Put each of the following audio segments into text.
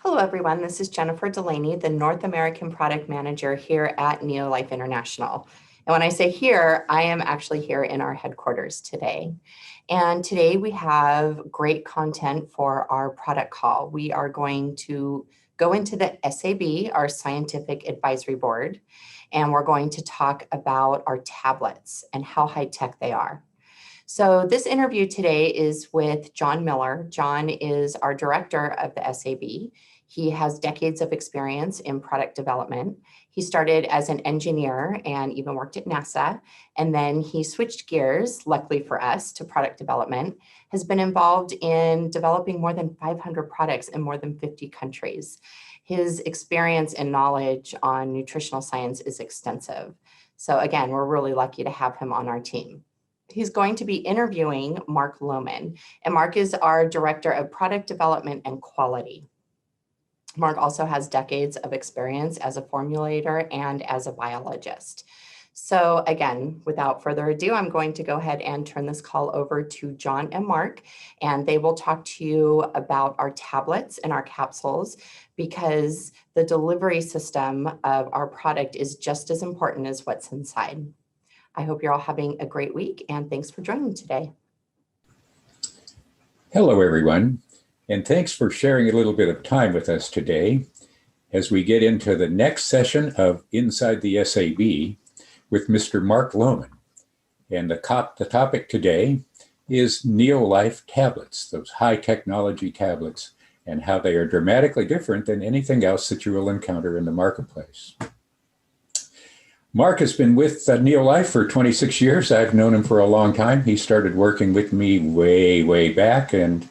Hello, everyone. This is Jennifer Delaney, the North American Product Manager here at Neolife International. And when I say here, I am actually here in our headquarters today. And today we have great content for our product call. We are going to go into the SAB, our Scientific Advisory Board, and we're going to talk about our tablets and how high tech they are. So this interview today is with John Miller. John is our director of the SAB. He has decades of experience in product development. He started as an engineer and even worked at NASA. And then he switched gears, luckily for us, to product development, has been involved in developing more than 500 products in more than 50 countries. His experience and knowledge on nutritional science is extensive. So again, we're really lucky to have him on our team. He's going to be interviewing Mark Lohman, and Mark is our Director of Product Development and Quality. Mark also has decades of experience as a formulator and as a biologist. So again, without further ado, I'm going to go ahead and turn this call over to John and Mark, and they will talk to you about our tablets and our capsules, because the delivery system of our product is just as important as what's inside. I hope you're all having a great week, and thanks for joining today. Hello, everyone, and thanks for sharing a little bit of time with us today as we get into the next session of Inside the SAB with Mr. Mark Lohman. And the topic today is Neolife tablets, those high technology tablets, and how they are dramatically different than anything else that you will encounter in the marketplace. Mark has been with Neolife for 26 years. I've known him for a long time. He started working with me way back, and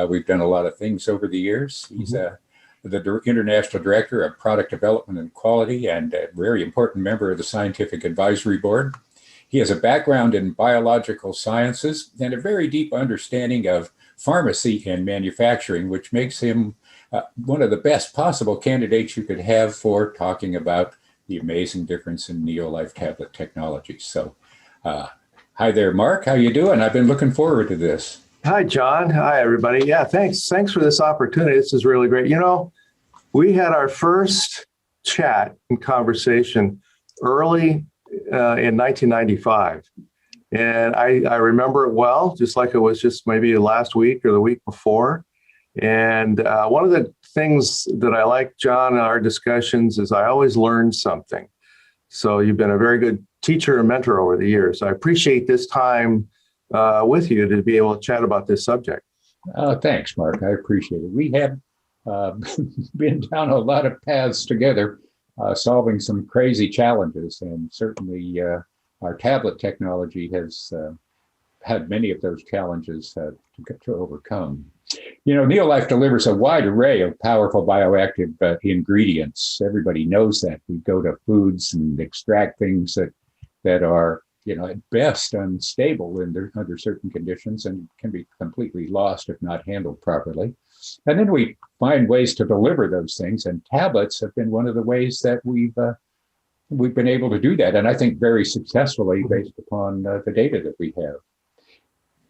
we've done a lot of things over the years. He's the International Director of Product Development and Quality and a very important member of the Scientific Advisory Board. He has a background in biological sciences and a very deep understanding of pharmacy and manufacturing, which makes him one of the best possible candidates you could have for talking about the amazing difference in Neolife tablet technology. So, hi there, Mark. How you doing? I've been looking forward to this. Hi, John. Hi, everybody. Yeah, thanks for this opportunity. This is really great. You know, we had our first chat and conversation early in 1995. And I remember it well, just like it was just maybe last week or the week before. And one of the things that I like, John, in our discussions is I always learn something. So you've been a very good teacher and mentor over the years. I appreciate this time with you to be able to chat about this subject. Thanks, Mark. I appreciate it. We have been down a lot of paths together, solving some crazy challenges, and certainly our tablet technology has had many of those challenges to overcome. You know, Neolife delivers a wide array of powerful bioactive ingredients. Everybody knows that. We go to foods and extract things that are, you know, at best unstable under certain conditions and can be completely lost if not handled properly. And then we find ways to deliver those things, and tablets have been one of the ways that we've been able to do that, and I think very successfully based upon the data that we have.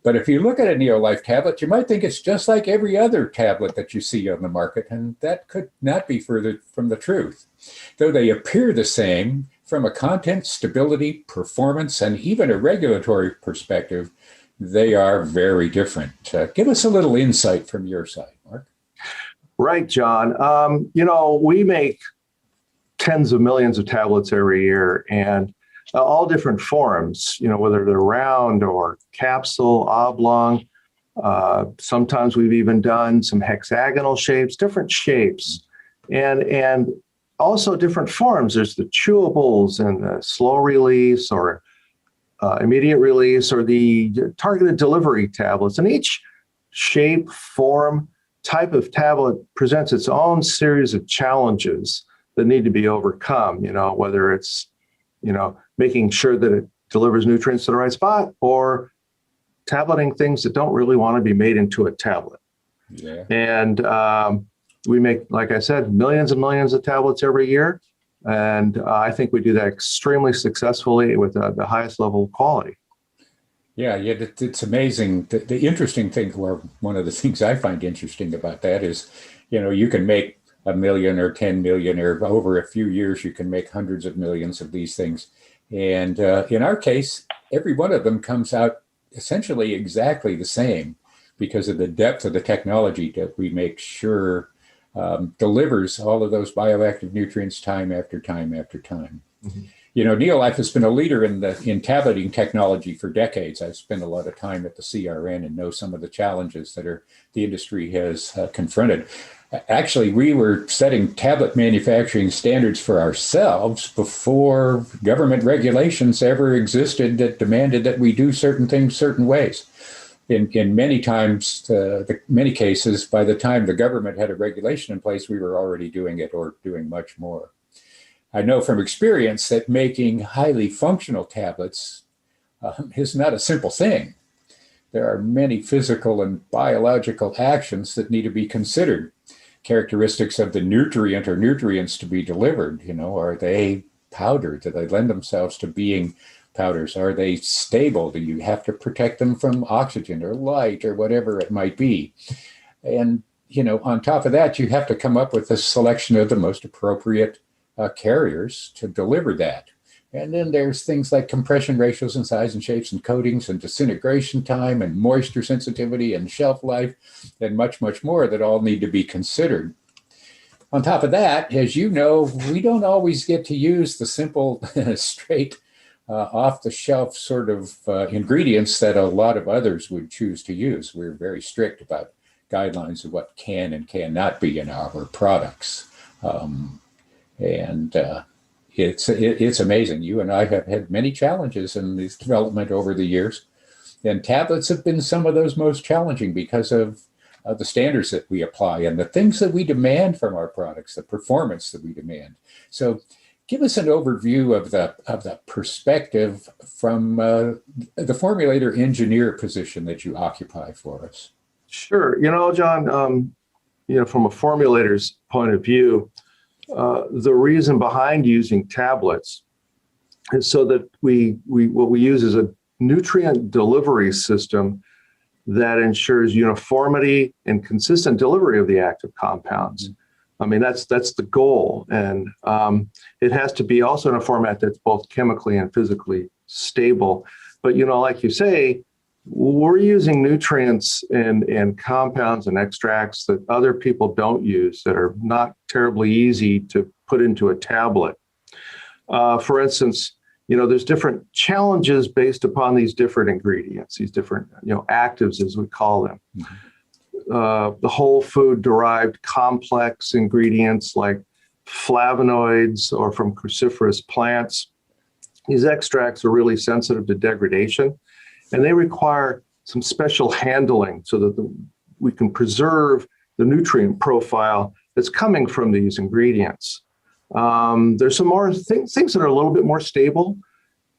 But if you look at a Neolife tablet, you might think it's just like every other tablet that you see on the market, and that could not be further from the truth. Though they appear the same from a content, stability, performance, and even a regulatory perspective, they are very different. Give us a little insight from your side, Mark. Right, John. You know, we make tens of millions of tablets every year, and all different forms, you know, whether they're round or capsule, oblong. Sometimes we've even done some hexagonal shapes, different shapes, and also different forms. There's the chewables and the slow release or immediate release, or the targeted delivery tablets. And each shape, form, type of tablet presents its own series of challenges that need to be overcome, you know, whether it's, you know, making sure that it delivers nutrients to the right spot, or tableting things that don't really want to be made into a tablet. Yeah. And we make, like I said, millions and millions of tablets every year. And I think we do that extremely successfully with the highest level of quality. Yeah, it's amazing. The interesting thing, or one of the things I find interesting about that is, you know, you can make a million or 10 million, or over a few years, you can make hundreds of millions of these things. And in our case, every one of them comes out essentially exactly the same because of the depth of the technology that we make sure delivers all of those bioactive nutrients time after time after time. Mm-hmm. You know, Neolife has been a leader in tableting technology for decades. I've spent a lot of time at the CRN and know some of the challenges that the industry has confronted. Actually, we were setting tablet manufacturing standards for ourselves before government regulations ever existed that demanded that we do certain things certain ways. In many many cases, by the time the government had a regulation in place, we were already doing it or doing much more. I know from experience that making highly functional tablets is not a simple thing. There are many physical and biological actions that need to be considered. Characteristics of the nutrient or nutrients to be delivered, you know, are they powdered? Do they lend themselves to being powders? Are they stable? Do you have to protect them from oxygen or light or whatever it might be? And, you know, on top of that, you have to come up with a selection of the most appropriate carriers to deliver that. And then there's things like compression ratios and size and shapes and coatings and disintegration time and moisture sensitivity and shelf life and much, much more that all need to be considered. On top of that, as you know, we don't always get to use the simple, straight, off-the-shelf sort of ingredients that a lot of others would choose to use. We're very strict about guidelines of what can and cannot be in our products. It's amazing. You and I have had many challenges in this development over the years, and tablets have been some of those most challenging because of the standards that we apply and the things that we demand from our products, the performance that we demand. So give us an overview of the perspective from the formulator engineer position that you occupy for us. Sure. You know, John, from a formulator's point of view, the reason behind using tablets is so that what we use is a nutrient delivery system that ensures uniformity and consistent delivery of the active compounds. Mm-hmm. I mean, that's the goal. And it has to be also in a format that's both chemically and physically stable. But, you know, like you say, we're using nutrients and compounds and extracts that other people don't use that are not terribly easy to put into a tablet. For instance, you know, there's different challenges based upon these different ingredients, these different, you know, actives as we call them. Mm-hmm. The whole food derived complex ingredients like flavonoids or from cruciferous plants. These extracts are really sensitive to degradation. And they require some special handling so that we can preserve the nutrient profile that's coming from these ingredients. There's some more things that are a little bit more stable,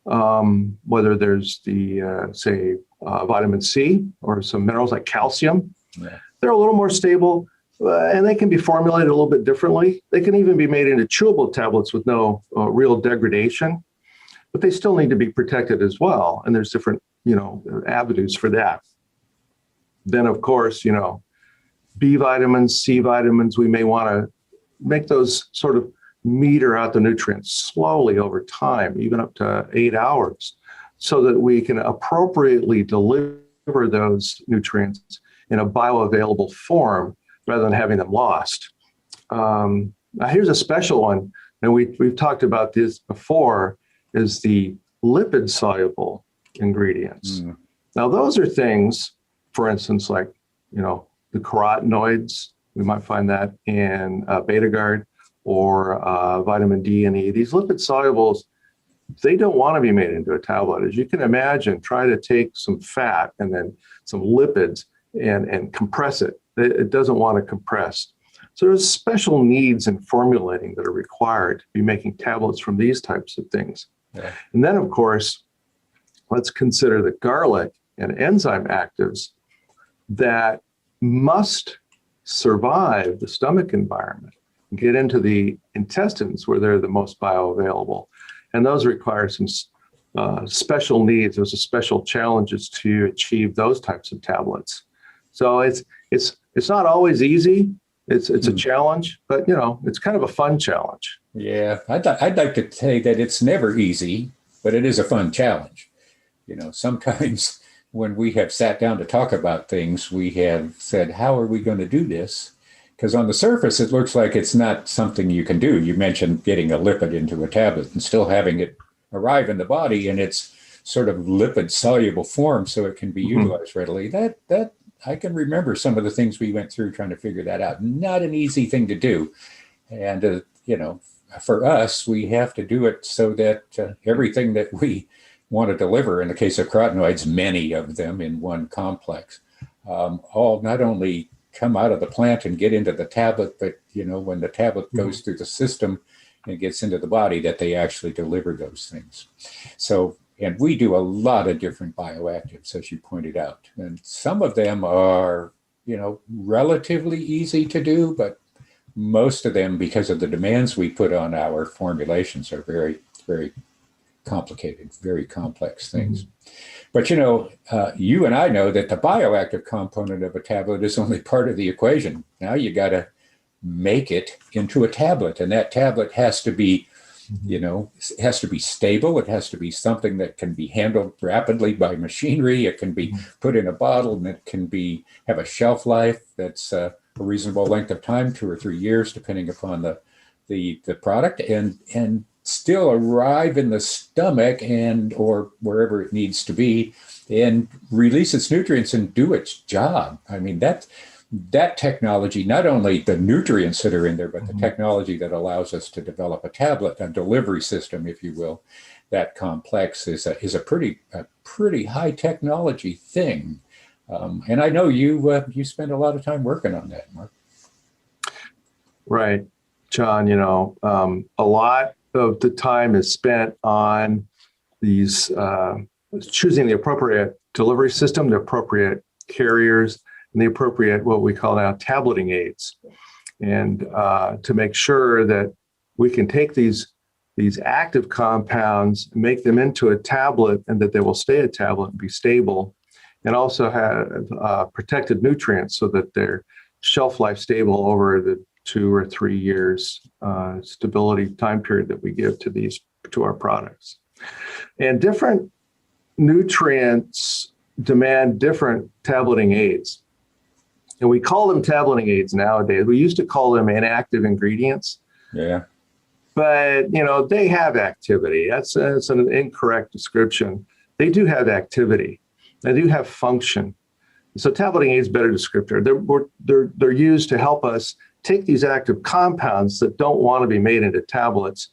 whether there's the, vitamin C or some minerals like calcium. Yeah. They're a little more stable, and they can be formulated a little bit differently. They can even be made into chewable tablets with no real degradation, but they still need to be protected as well. And there's different avenues for that. Then, of course, B vitamins, C vitamins, we may want to make those sort of meter out the nutrients slowly over time, even up to 8 hours, so that we can appropriately deliver those nutrients in a bioavailable form rather than having them lost. Now, here's a special one, and we've talked about this before, is the lipid-soluble ingredients. Mm. Now, those are things, for instance, like, the carotenoids. We might find that in Betagard or vitamin D and E. These lipid solubles, they don't want to be made into a tablet. As you can imagine, try to take some fat and then some lipids and compress it. It doesn't want to compress. So there's special needs in formulating that are required to be making tablets from these types of things. Yeah. And then, of course, let's consider the garlic and enzyme actives that must survive the stomach environment, get into the intestines where they're the most bioavailable. And those require some special needs. There's special challenges to achieve those types of tablets. So it's not always easy, It's a challenge, but it's kind of a fun challenge. Yeah, I'd like to say that it's never easy, but it is a fun challenge. Sometimes when we have sat down to talk about things, we have said, how are we going to do this? Because on the surface, it looks like it's not something you can do. You mentioned getting a lipid into a tablet and still having it arrive in the body in its sort of lipid soluble form so it can be utilized readily. That I can remember some of the things we went through trying to figure that out. Not an easy thing to do. And, for us, we have to do it so that everything that we want to deliver, in the case of carotenoids, many of them in one complex, all not only come out of the plant and get into the tablet, but, when the tablet goes through the system and gets into the body, that they actually deliver those things. So, and we do a lot of different bioactives, as you pointed out. And some of them are, relatively easy to do, but most of them, because of the demands we put on our formulations, are very, very complicated, very complex things. But, you and I know that the bioactive component of a tablet is only part of the equation. Now you got to make it into a tablet, and that tablet has to be stable. It has to be something that can be handled rapidly by machinery. It can be put in a bottle, and it can have a shelf life that's a reasonable length of time, 2 or 3 years, depending upon the product, and still arrive in the stomach or wherever it needs to be and release its nutrients and do its job. I mean, that technology, not only the nutrients that are in there, but the technology that allows us to develop a tablet, a delivery system, if you will, that complex is a pretty high technology thing. And I know you spend a lot of time working on that, Mark. Right, John. A lot of the time is spent on these choosing the appropriate delivery system, the appropriate carriers, and the appropriate, what we call now, tableting aids, and to make sure that we can take these active compounds, make them into a tablet, and that they will stay a tablet and be stable, and also have protected nutrients so that they're shelf life stable over the 2 or 3 years stability time period that we give to our products. And different nutrients demand different tableting aids. And we call them tableting aids nowadays. We used to call them inactive ingredients. Yeah. But, they have activity. That's an incorrect description. They do have activity. They do have function. So tableting aids, better descriptor. They're used to help us take these active compounds that don't want to be made into tablets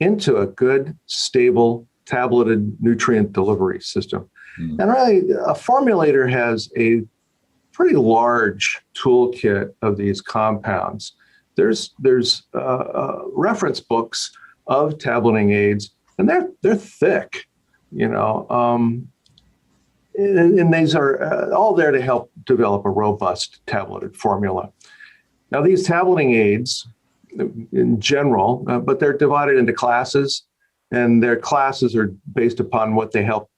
into a good, stable, tableted nutrient delivery system. And really, a formulator has a pretty large toolkit of these compounds. There's reference books of tableting aids, and they're thick, and these are all there to help develop a robust tableted formula. Now, these tableting aids, in general, but they're divided into classes, and their classes are based upon what they help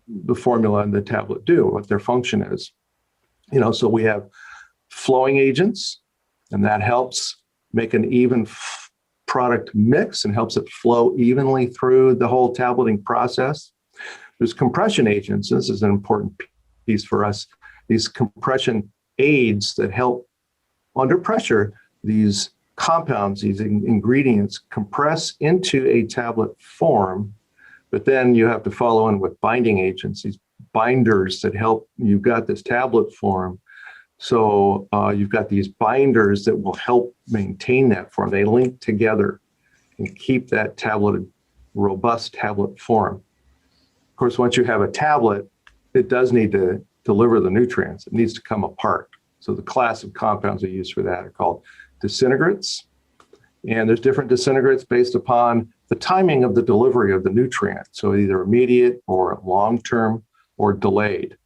the formula and the tablet do, what their function is. So we have flowing agents, and that helps make an even product mix and helps it flow evenly through the whole tableting process. There's compression agents. This is an important piece for us. These compression aids that help under pressure, these compounds, these ingredients compress into a tablet form, but then you have to follow in with binding agents, these binders that help. You've got this tablet form. So you've got these binders that will help maintain that form. They link together and keep that tableted, robust tablet form. Of course, once you have a tablet, it does need to deliver the nutrients. It needs to come apart. So the class of compounds we use for that are called disintegrates. And there's different disintegrates based upon the timing of the delivery of the nutrient. So either immediate or long-term or delayed.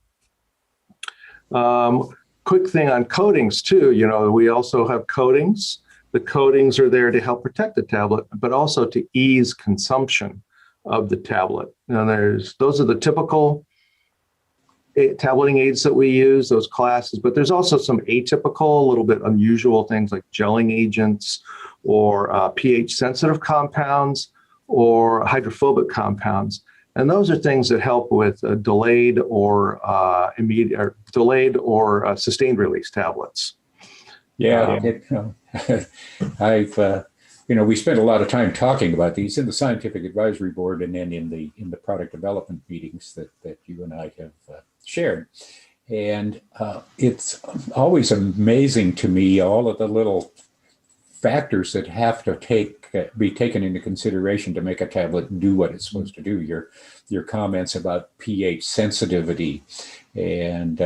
Quick thing on coatings too, we also have coatings. The coatings are there to help protect the tablet, but also to ease consumption of the tablet. Now those are the typical tableting aids that we use, those classes, but there's also some atypical, a little bit unusual things like gelling agents or pH sensitive compounds or hydrophobic compounds. And those are things that help with delayed or sustained release tablets. Yeah, I've we spent a lot of time talking about these in the scientific advisory board and then in the product development meetings that you and I have shared. And it's always amazing to me all of the little factors that have to be taken into consideration to make a tablet do what it's supposed to do. Your comments about pH sensitivity and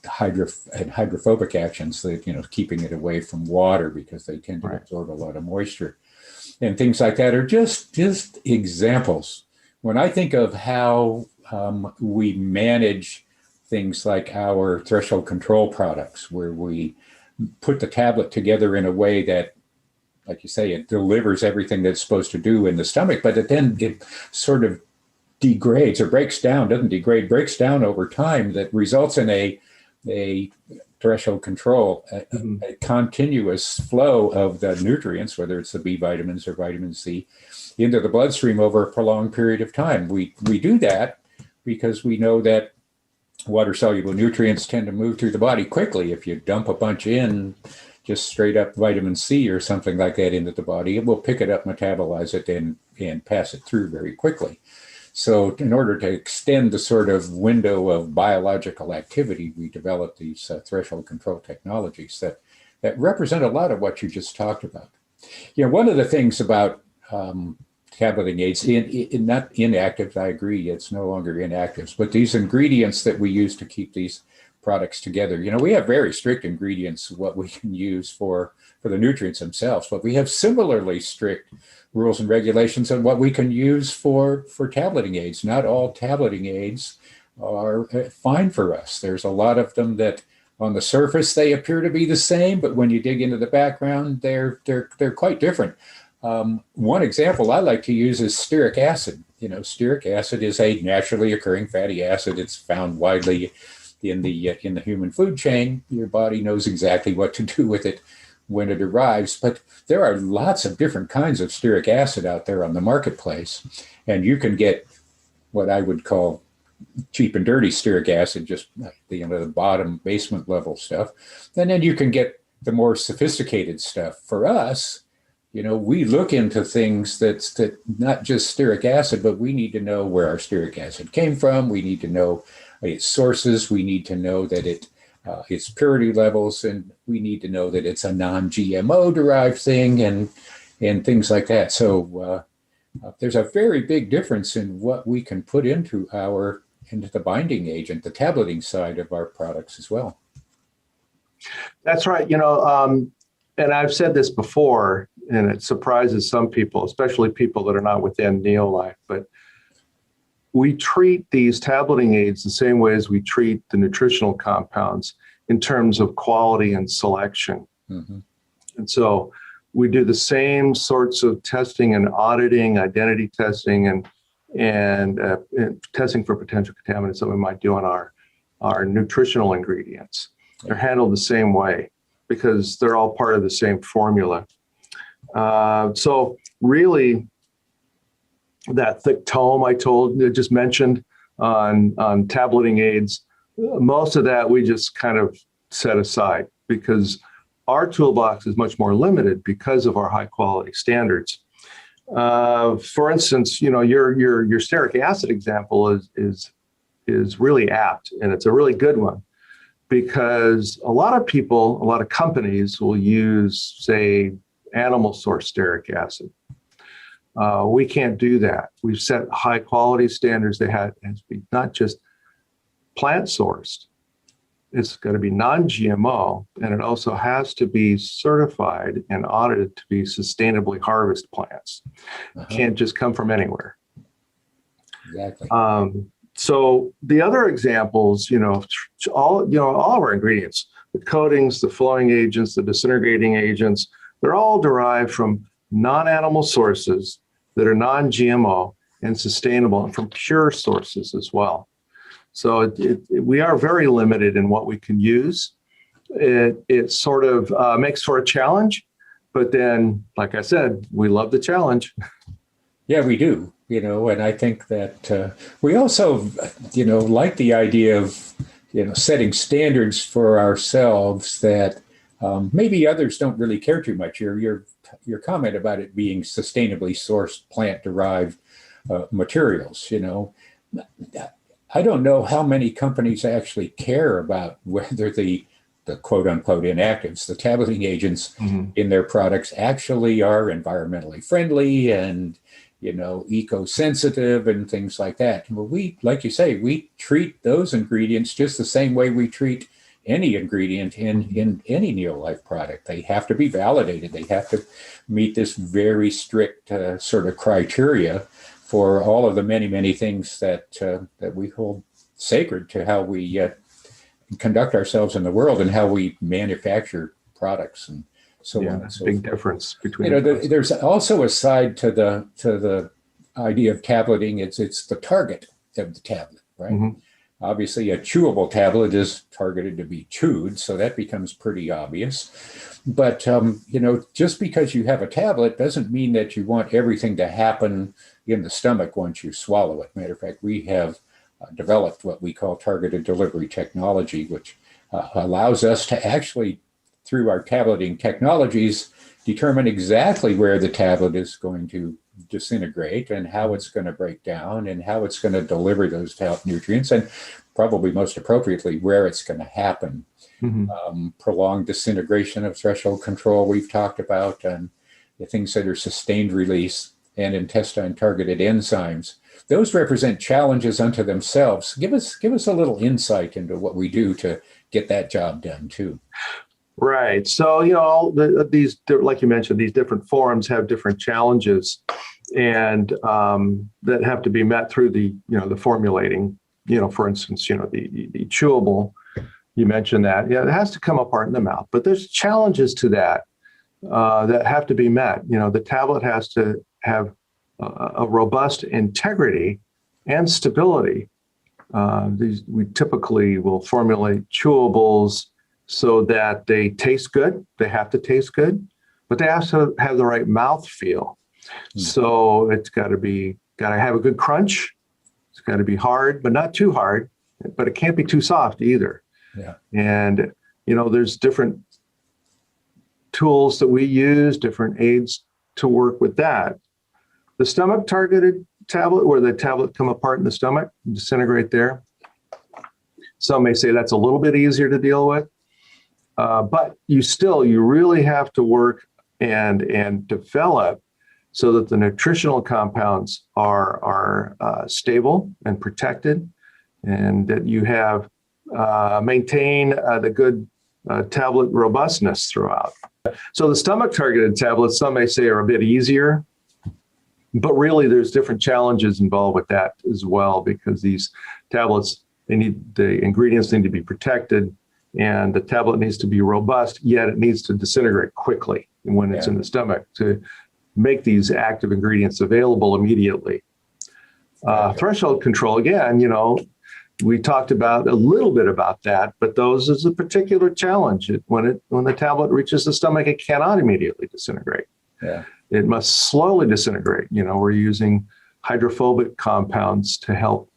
hydrophobic actions, that keeping it away from water because they tend to absorb a lot of moisture, and things like that are just examples. When I think of how we manage things like our threshold control products, where we put the tablet together in a way that, like you say, it delivers everything that it's supposed to do in the stomach, but it sort of degrades or breaks down over time, that results in a threshold control, a continuous flow of the nutrients, whether it's the B vitamins or vitamin C, into the bloodstream over a prolonged period of time. We do that because we know that water-soluble nutrients tend to move through the body quickly. If you dump a bunch in, just straight up vitamin C or something like that into the body, it will pick it up, metabolize it, and pass it through very quickly. So in order to extend the sort of window of biological activity, we developed these threshold control technologies that represent a lot of what you just talked about. One of the things about tableting aids, not inactives, I agree, it's no longer inactives, but these ingredients that we use to keep these products together, we have very strict ingredients, what we can use for the nutrients themselves, but we have similarly strict rules and regulations on what we can use for tableting aids. Not all tableting aids are fine for us. There's a lot of them that on the surface they appear to be the same, but when you dig into the background, they're quite different. One example I like to use is stearic acid. Stearic acid is a naturally occurring fatty acid. It's found widely in the human food chain. Your body knows exactly what to do with it when it arrives, but there are lots of different kinds of stearic acid out there on the marketplace, and you can get what I would call cheap and dirty stearic acid, just the bottom basement level stuff, and then you can get the more sophisticated stuff. For us, we look into things that not just stearic acid, but we need to know where our stearic acid came from. We need to know its sources. We need to know that its purity levels, and we need to know that it's a non-GMO derived thing and things like that. So there's a very big difference in what we can put into the binding agent, the tableting side of our products as well. That's right. And I've said this before, and it surprises some people, especially people that are not within Neolife, but we treat these tableting aids the same way as we treat the nutritional compounds in terms of quality and selection. Mm-hmm. And so we do the same sorts of testing and auditing, identity testing, and testing for potential contaminants that we might do on our nutritional ingredients. They're handled the same way because they're all part of the same formula. So really, that thick tome I just mentioned on tableting aids, most of that we just kind of set aside because our toolbox is much more limited because of our high quality standards. For instance, your stearic acid example is really apt, and it's a really good one because a lot of companies will use, say, animal source stearic acid. We can't do that. We've set high quality standards. They have to be not just plant sourced. It's got to be non-GMO, and it also has to be certified and audited to be sustainably harvested plants. Can't just come from anywhere. Exactly. So the other examples, all of our ingredients, the coatings, the flowing agents, the disintegrating agents, they're all derived from non-animal sources that are non-GMO and sustainable, and from pure sources as well. So we are very limited in what we can use. It sort of makes for a challenge, but then, like I said, we love the challenge. Yeah, we do, and I think that we also, like the idea of, setting standards for ourselves that maybe others don't really care too much. Your comment about it being sustainably sourced plant-derived materials, I don't know how many companies actually care about whether the quote unquote inactives, the tableting agents in their products actually are environmentally friendly and, eco-sensitive and things like that. Well, like you say, we treat those ingredients just the same way we treat any ingredient in any Neolife product. They have to be validated. They have to meet this very strict sort of criteria for all of the many, many things that we hold sacred to how we conduct ourselves in the world and how we manufacture products and so on. That's a big difference between. There's also a side to the idea of tableting. It's the target of the tablet, right? Mm-hmm. Obviously, a chewable tablet is targeted to be chewed, so that becomes pretty obvious. But just because you have a tablet doesn't mean that you want everything to happen in the stomach once you swallow it. Matter of fact, we have developed what we call targeted delivery technology, which allows us to actually, through our tableting technologies, determine exactly where the tablet is going to disintegrate and how it's going to break down and how it's going to deliver those nutrients, and probably most appropriately, where it's going to happen. Mm-hmm. Prolonged disintegration of threshold control we've talked about, and the things that are sustained release and intestine targeted enzymes. Those represent challenges unto themselves. Give us a little insight into what we do to get that job done too. Right. So, these, like you mentioned, these different forms have different challenges and that have to be met through the formulating, for instance, the chewable, you mentioned that, it has to come apart in the mouth, but there's challenges to that that have to be met. The tablet has to have a robust integrity and stability. We typically will formulate chewables so that they taste good. They have to taste good, but they also have the right mouth feel. So it's got to have a good crunch. It's got to be hard, but not too hard, but it can't be too soft either. Yeah. And, there's different tools that we use, different aids to work with that. The stomach targeted tablet, where the tablet come apart in the stomach, disintegrate there. Some may say that's a little bit easier to deal with. But you really have to work and develop so that the nutritional compounds are stable and protected, and that you have maintain the good tablet robustness throughout. So the stomach targeted tablets, some may say, are a bit easier, but really there's different challenges involved with that as well, because these tablets, the ingredients need to be protected, and the tablet needs to be robust, yet it needs to disintegrate quickly when it's in the stomach to make these active ingredients available immediately. Threshold control, again, we talked about a little bit about that, but those is a particular challenge. When the tablet reaches the stomach, it cannot immediately disintegrate. Yeah. It must slowly disintegrate. We're using hydrophobic compounds to help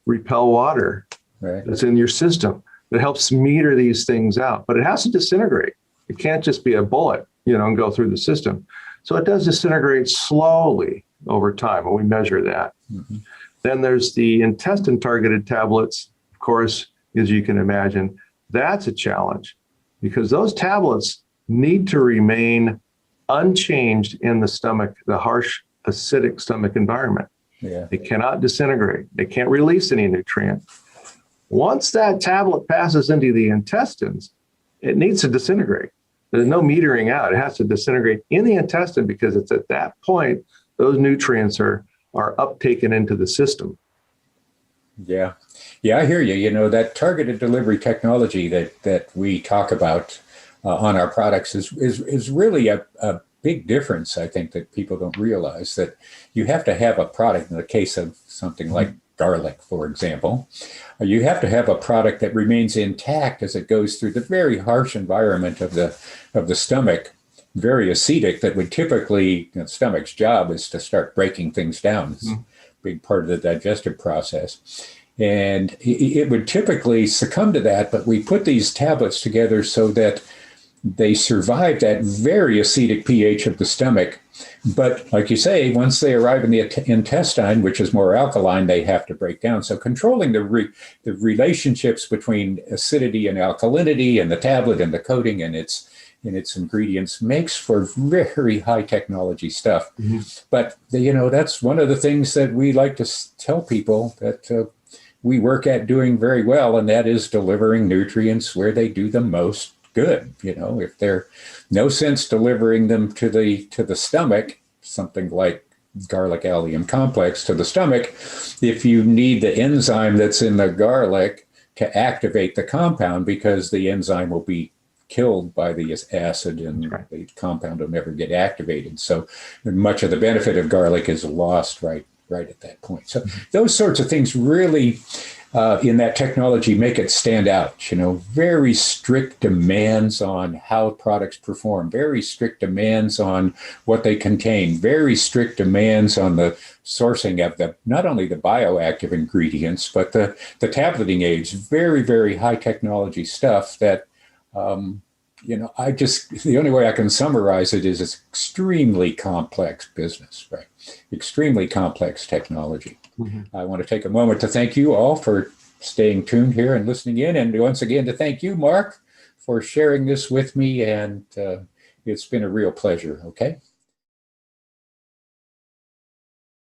repel water that's in your system. It helps meter these things out, but it has to disintegrate. It can't just be a bullet, and go through the system. So it does disintegrate slowly over time, and we measure that. Mm-hmm. Then there's the intestine-targeted tablets, of course, as you can imagine. That's a challenge because those tablets need to remain unchanged in the stomach, the harsh, acidic stomach environment. Yeah. They cannot disintegrate. They can't release any nutrient. Once that tablet passes into the intestines, it needs to disintegrate. There's no metering out. It has to disintegrate in the intestine because it's at that point those nutrients are uptaken into the system. Yeah. Yeah, I hear you. That targeted delivery technology that we talk about on our products is really a big difference, I think, that people don't realize, that you have to have a product in the case of something like garlic, for example, you have to have a product that remains intact as it goes through the very harsh environment of the stomach, very acidic, that would typically, the stomach's job is to start breaking things down. It's a big part of the digestive process. And it would typically succumb to that, but we put these tablets together so that they survive that very acidic pH of the stomach. But like you say, once they arrive in the intestine, which is more alkaline, they have to break down. So controlling the relationships between acidity and alkalinity and the tablet and the coating and its ingredients makes for very high technology stuff. But that's one of the things that we like to tell people that we work at doing very well, and that is delivering nutrients where they do the most good. If they're no sense delivering them to the stomach, something like garlic allium complex to the stomach, if you need the enzyme that's in the garlic to activate the compound, because the enzyme will be killed by the acid and the compound will never get activated. So much of the benefit of garlic is lost right at that point. So those sorts of things really in that technology make it stand out. Very strict demands on how products perform, very strict demands on what they contain, very strict demands on the sourcing of not only the bioactive ingredients, but the tableting aids, very, very high technology stuff that, the only way I can summarize it is it's extremely complex business, right? Extremely complex technology. I want to take a moment to thank you all for staying tuned here and listening in. And once again, to thank you, Mark, for sharing this with me. And it's been a real pleasure. Okay.